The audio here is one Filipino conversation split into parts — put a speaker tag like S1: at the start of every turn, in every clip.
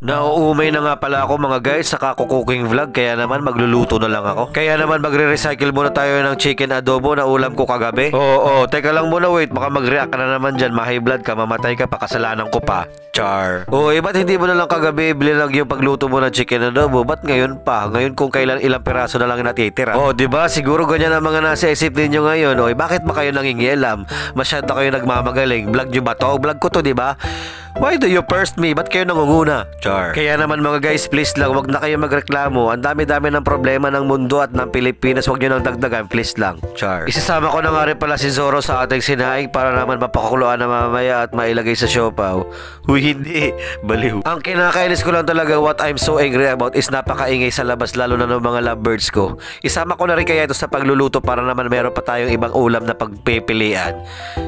S1: Nauumay na nga pala ako mga guys sa cooking vlog, kaya naman magluluto na lang ako. Kaya naman magre-recycle muna tayo ng chicken adobo na ulam ko kagabi. Oo, teka lang muna, wait, baka mag-react ka na naman dyan, ma-high blood ka, mamatay ka pa, kasalanan ko pa. Char. Ba't hindi mo na lang kagabi bili lang yung pagluto mo ng chicken adobo? Ba't ngayon pa? Ngayon kung kailan ilang piraso na lang natitira. Diba? Siguro ganyan ang mga nasa isip ninyo ngayon. Bakit ba kayo nangingielam? Masyado kayo nagmamagaling. Vlog nyo ba to? Vlog ko to, diba? Why do you first me? Ba't kayo nangunguna? Char. Kaya naman mga guys, please lang, wag na kayo magreklamo. Ang dami-dami ng problema ng mundo at ng Pilipinas. Wag nyo nang dagdagan, please lang. Char. Isasama ko na nga rin pala si Zoro sa ating sinaing para naman mapakukuluan na mamaya at mailagay sa siopaw. Huy, hindi. Baliw. Ang kinakainis ko lang talaga, what I'm so angry about is napakaingay sa labas, lalo na ng mga lovebirds ko. Isama ko na rin kaya ito sa pagluluto para naman meron pa tayong ibang ulam na pagpipilian.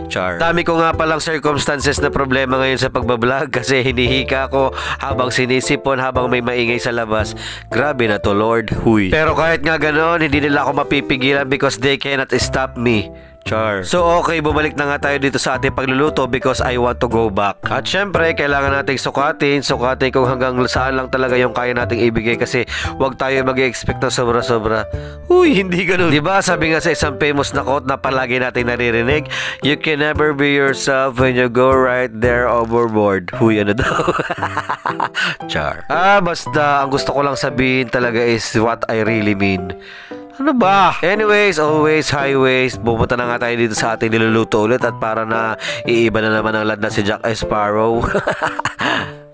S1: Char. Dami ko nga palang circumstances na problema ngayon sa pagbablog kasi hinihika ko habang sinisipon, habang may maingay sa labas. Grabe na to, Lord. Huy. Pero kahit nga ganon, hindi nila ako mapipigilan because they cannot stop me. Char. So okay, bumalik na nga tayo dito sa ating pagluluto because I want to go back. At syempre, kailangan nating sukatin kung hanggang saan lang talaga yung kaya nating ibigay kasi wag tayo mag-expect na sobra-sobra. Uy, hindi ganun. Diba sabi nga sa isang famous na quote na palagi nating naririnig, you can never be yourself when you go right there overboard. Huy, ano daw? Char. Basta, ang gusto ko lang sabihin talaga is what I really mean. Ano ba? Anyways, always, highways, bumunta na nga tayo dito sa ating niluluto ulit at para na iiba na naman ang lad na si Jack Sparrow.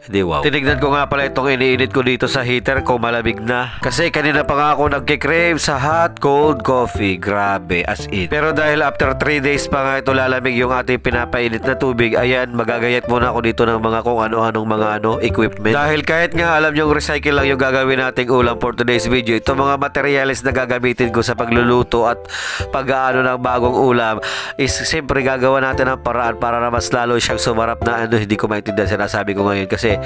S1: Hindi, wow. Tinignan ko nga pala itong iniinit ko dito sa heater kung malamig na. Kasi kanina pa nga ako nagkikrave sa hot cold coffee. Grabe, as in. Pero dahil after 3 days pa nga ito lalamig yung ating pinapainit na tubig, ayan, magagayat muna ako dito ng mga kung ano-anong mga equipment. Dahil kahit nga alam yung recycle lang yung gagawin nating ulam for today's video, itong mga materials na gagamitin ko sa pagluluto at pag-aano ng bagong ulam is siyempre gagawa natin ang paraan para na mas lalo siyang sumarap na hindi ko maintindihan sinasabi ko ngayon kasi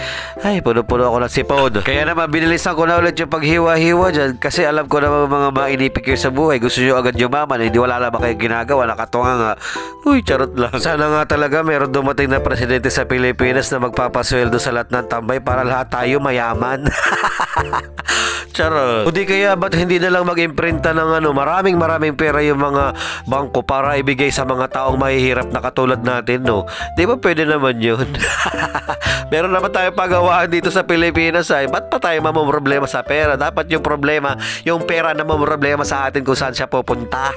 S1: ay, puno-puno ako ng sipon. Kaya naman, binilisan ko na ulit yung paghiwa-hiwa dyan kasi alam ko na mga mainipik sa buhay. Gusto nyo agad yumaman, hindi wala naman kayo ginagawa. Nakatunga nga. Uy, charot lang. Sana nga talaga meron dumating na presidente sa Pilipinas na magpapasweldo sa lahat ng tambay para lahat tayo mayaman. Charot. O di kaya ba't hindi na lang mag-imprinta ng maraming pera yung mga bangko para ibigay sa mga taong mahihirap na katulad natin, no? Di ba pwede naman yun? Meron naman tayo pagawaan dito sa Pilipinas ay ba't pa tayo mamumroblema sa pera? Dapat yung problema, yung pera na mamumroblema sa atin kung saan siya pupunta.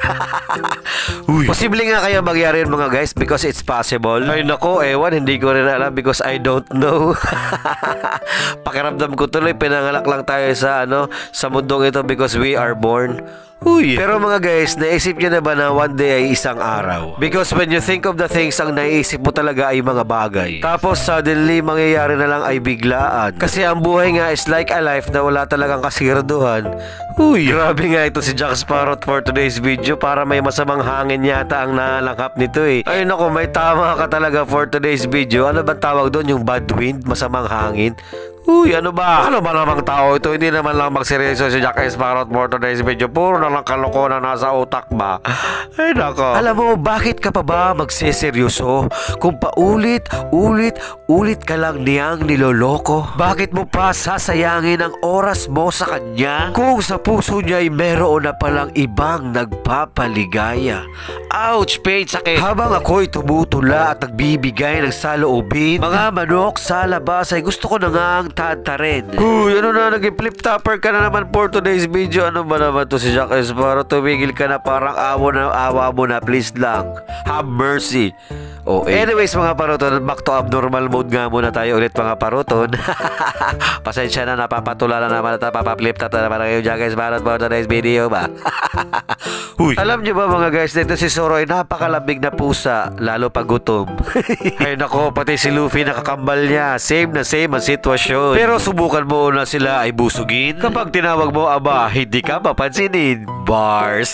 S1: Posible nga kaya mangyari yun mga guys because it's possible. Ay nako, ewan, hindi ko rin alam because I don't know. Pakiramdam ko tuloy pinangalak lang tayo sa sa mundong ito because we are born. Uy. Pero mga guys, naisip nyo na ba na one day ay isang araw? Because when you think of the things, ang naisip mo talaga ay mga bagay. Tapos suddenly, mangyayari na lang ay biglaan. Kasi ang buhay nga is like a life na wala talagang kasiguraduhan. Uy, grabe nga ito si Jack Sparrow for today's video para may masamang hangin yata ang nalanghap nito eh. Ay nako, may tama ka talaga for today's video. Ano ba tawag doon? Yung bad wind? Masamang hangin? Uy, ano ba? Ano ba namang tao ito? Hindi naman lang magseryoso si Jack Sparrow for today's video. Puro na lang kalokohan na nasa utak ba? Ay nako. Alam mo, bakit ka pa ba magseseryoso? Kung paulit ka lang niyang niloloko? Bakit mo pa sasayangin ang oras mo sa kanya? Kung sa puso niya ay meron na palang ibang nagpapaligaya. Ouch, pain, sakit. Habang ako'y tumutula at nagbibigay ng saloobin, mga manok sa labas ay gusto ko na nga tantarin. Uy, ano na, naging flip topper ka na naman for today's video. Ano ba naman to si Jack Sparrow? Tumigil ka na, parang awa mo na, please lang. Have mercy. Anyways mga paruton, back to abnormal mode nga muna tayo ulit mga paruton. Pasensya na, napapatula na naman at napapaflip top na naman kayo Jack Sparrow for today's video ba? Uy. Alam nyo ba mga guys, dito si Zoro ay napakalambing na pusa, lalo pag gutom. Ay nako, pati si Luffy nakakambal niya. Same na same ang sitwasyon. Pero subukan mo na sila ay busugin. Kapag tinawag mo, aba, hindi ka papansinin. Bars.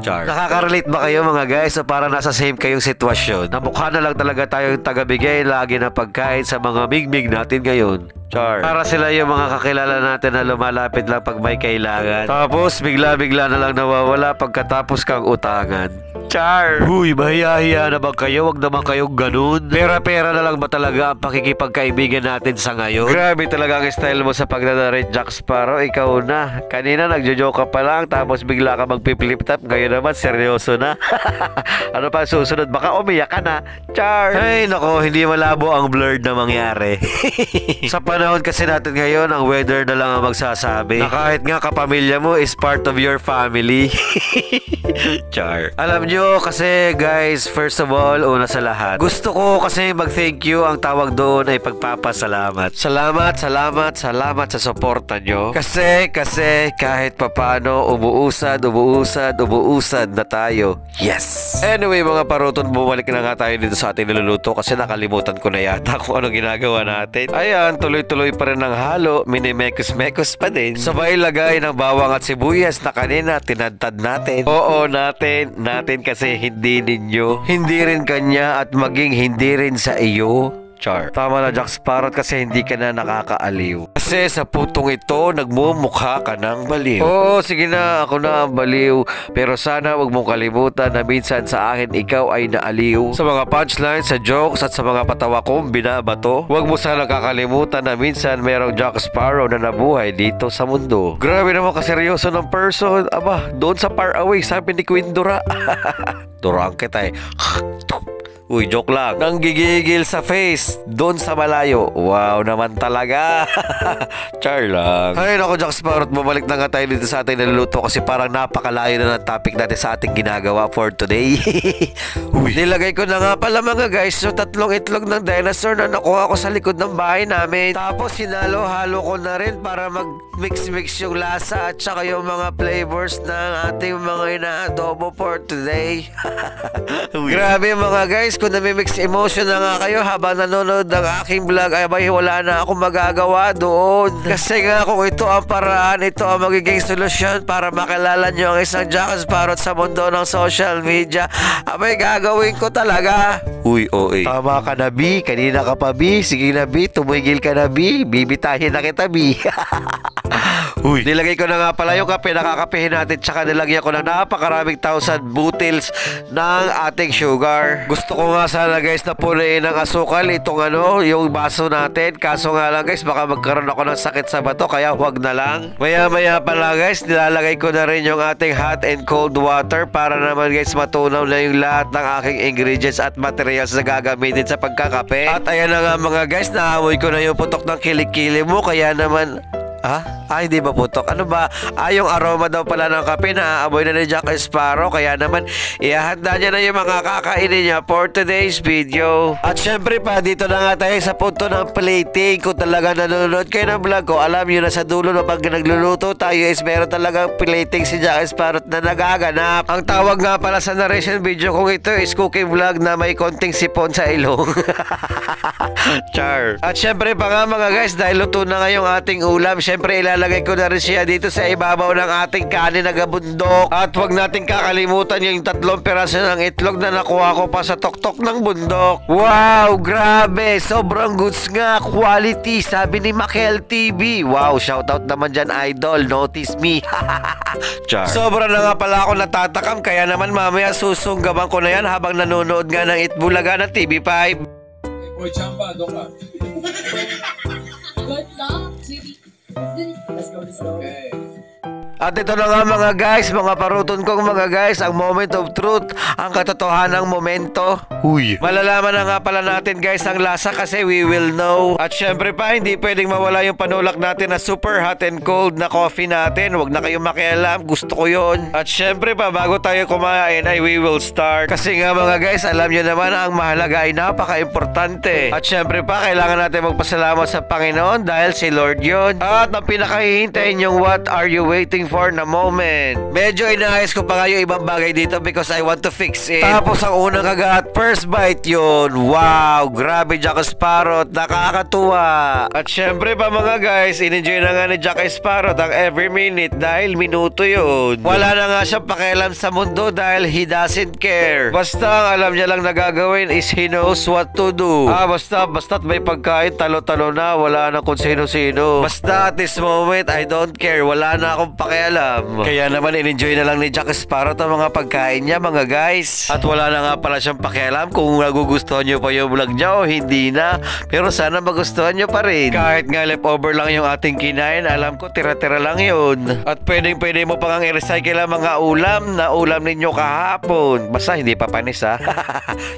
S1: Char. Nakaka-relate ba kayo mga guys? So para nasa same kayong sitwasyon. Namukha na lang talaga tayong tagabigay lagi ng pagkain sa mga migmig natin ngayon. Char. Para sila yung mga kakilala natin na lumalapit lang pag may kailangan. Tapos bigla-bigla na lang nawawala pagkatapos kang utangan. Char! Huy, mahiya-hiya na ba kayo? Wag naman kayong ganun. Pera-pera na lang ba talaga ang pakikipagkaibigan natin sa ngayon? Grabe talaga ang style mo sa pagdadarit, Jack Sparrow. Ikaw na. Kanina nagjo-joke ka pa lang tapos bigla ka magpi-flip top. Ngayon naman seryoso na. Ano pa susunod? Baka umiyak ka na. Char! Ay nako, hindi malabo ang blurred na mangyari. Sa panahon kasi natin ngayon, ang weather na lang ang magsasabi na kahit nga kapamilya mo is part of your family. Char. Alam nyo kasi guys, first of all, una sa lahat, gusto ko kasi mag-thank you. Ang tawag doon ay pagpapasalamat. Salamat sa suporta nyo. Kasi kahit papano umuusad na tayo. Yes! Anyway mga paruton, bumalik na nga tayo dito sa ating niluluto kasi nakalimutan ko na yata kung ano ginagawa natin. Ayan, tuloy-tuloy pa rin ang halo. Minimekos-mekos pa din. Sabay lagay ng bawang at sibuyas na kanina tinadtad natin. Oo, natin kasi hindi ninyo, hindi rin kanya at maging hindi rin sa iyo. Char. Tama na Jack Sparrow kasi hindi ka na nakakaaliw. Kasi sa putong ito, nagmumukha ka ng baliw. Oo, sige na, ako na ang baliw. Pero sana wag mong kalimutan na minsan sa akin ikaw ay naaliw. Sa mga punchlines, sa jokes at sa mga patawa kong binabato, wag mo sana kakalimutan na minsan merong Jack Sparrow na nabuhay dito sa mundo. Grabe naman kaseryoso ng person. Aba, doon sa far away, sabi ni Queen Dora. Durang kita eh. Uy, joke lang. Nang gigigil sa face, doon sa malayo. Wow naman talaga. Char lang. Ay, naku, Jack Sparrow, bumalik na nga tayo dito sa ating niluluto kasi parang napakalayo na ng topic natin sa ating ginagawa for today. Uy. Nilagay ko na nga pala mga guys yung 3 itlog ng dinosaur na nakuha ko sa likod ng bahay namin. Tapos sinalo-halo ko na rin para mag-mix-mix yung lasa at saka yung mga flavors ng ating mga ina-adobo for today. Grabe mga guys, kung nami-mix emotion na nga kayo habang nanonood ng aking vlog, ay bay wala na akong magagawa doon. Kasi nga kung ito ang paraan, ito ang magiging solusyon para makilala nyo ang isang Jack Sparrow sa mundo ng social media, abay gagawin ko talaga. Uy, oe. Tama ka na, B. Kanina ka pa, B. Sige na, B. Tumigil ka na, B. Bibitahin na kita, B. Uy, nilagay ko na nga pala yung kape, nakakapihin natin, tsaka nilagyan ko ng napakaraming 1,000 bottles ng ating sugar. Gusto ko nga sana guys na punuin ng asukal itong yung baso natin. Kaso nga lang guys, baka magkaroon ako ng sakit sa bato, kaya huwag na lang. Maya-maya pala guys, nilalagay ko na rin yung ating hot and cold water para naman guys matunaw na yung lahat ng aking ingredients at materials na gagamitin sa pagkakape. At ayan na nga mga guys, naamoy ko na yung putok ng kilikili mo, kaya naman... hindi ba putok? Ano ba? Yung aroma daw pala ng kape na aamoy na ni Jack Sparrow. Kaya naman, ihahanda niya na yung mga kakainin niya for today's video. At syempre pa, dito na nga tayo sa punto ng plating. Kung talaga nanonood kayo ng vlog ko, alam nyo na sa dulo na pag nagluluto tayo is meron talagang plating si Jack Sparrow na nagaganap. Ang tawag nga pala sa narration video kung ito is cooking vlog na may konting sipon sa ilong. Char. At syempre pa nga mga guys, dahil luto na nga yung ating ulam, syempre ilalagay ko na rin siya dito sa ibabaw ng ating kanin na gabundok. At wag natin kakalimutan yung 3 peraso ng itlog na nakuha ko pa sa tuktok ng bundok. Wow, grabe, sobrang goods nga, quality, sabi ni Makel TV. Wow, shoutout naman dyan idol, notice me. Char. Sobra na nga pala ako natatakam, kaya naman mamaya susunggaban ko na yan habang nanonood nga ng Itbulaga ng TV5.
S2: Boy Chamba, doon ka.
S3: Good luck, sweetie. Let's go.
S2: Okay.
S1: At ito na nga mga guys, mga paruton kong mga guys, ang moment of truth, ang katotohanang momento. Huy. Malalaman na nga pala natin guys ang lasa kasi we will know. At syempre pa, hindi pwedeng mawala yung panulak natin na super hot and cold na coffee natin. Huwag na kayong makialam, gusto ko yon. At syempre pa, bago tayo kumain ay we will start. Kasi nga mga guys, alam nyo naman ang mahalaga ay napaka-importante. At syempre pa, kailangan natin magpasalamat sa Panginoon dahil si Lord yon. At ang pinakahihintayin yung what are you waiting for the moment. Medyo inaayos ko pa nga yung ibang bagay dito because I want to fix it. Tapos ang unang kagat, first bite yun. Wow, grabe Jack Sparrow, nakakatuwa. At syempre pa mga guys, in-enjoy na nga ni Jack Sparrow ang every minute dahil minuto yun. Wala na nga siyang pakialam sa mundo dahil he doesn't care. Basta ang alam niya lang na gagawin is he knows what to do. Basta't may pagkain, talo-talo na, wala na kung sino-sino. Basta at this moment, I don't care. Wala na akong pakialam. Kaya naman, in-enjoy na lang ni Jack Sparrow ang mga pagkain niya, mga guys. At wala na nga pala siyang pakialam kung nagugustuhan niyo pa yung vlog niya o hindi na. Pero sana magustuhan niyo pa rin. Kahit nga leftover lang yung ating kinain, alam ko tira-tira lang yun. At pwede mo pa nga i-recycle ang mga ulam na ulam ninyo kahapon. Basta hindi pa panis ha.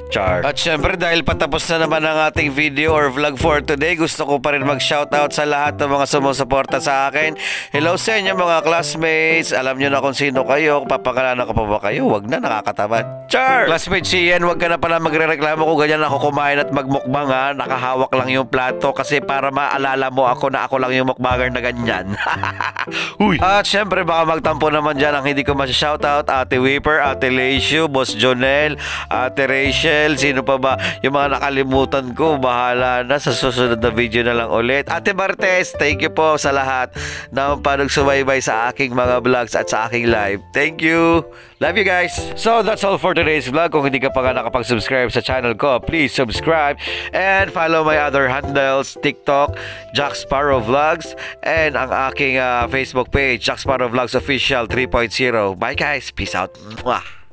S1: Char. At syempre dahil patapos na naman ang ating video or vlog for today, gusto ko pa rin mag-shoutout sa lahat ng mga sumusuporta sa akin. Hello sa inyo mga classmates. Alam nyo na kung sino kayo. Kung papakalanan ko pa ba kayo, wag na, nakakatamad. Char! Classmate si Ian, wag ka na pala magre-reklamo kung ganyan ako kumain at magmukbang ha. Nakahawak lang yung plato kasi para maalala mo ako na ako lang yung mukbanger na ganyan. Uy! At syempre baka magtampo naman dyan ang hindi ko masya-shoutout. Ate Whipper, Ate Leishu, Boss Jonel, Ate Rachel, sino pa ba? Yung mga nakalimutan ko, bahala na, sa susunod na video na lang ulit. Ate Martes, thank you po sa lahat na panagsubaybay sa aking mga vlogs at sa aking live. Thank you! Love you guys! So that's all for today's vlog. Kung hindi ka pa nga nakapag-subscribe sa channel ko, please subscribe and follow my other handles, TikTok, Jack Sparrow Vlogs, and ang aking Facebook page, Jack Sparrow Vlogs Official 3.0. Bye guys! Peace out! Mwah!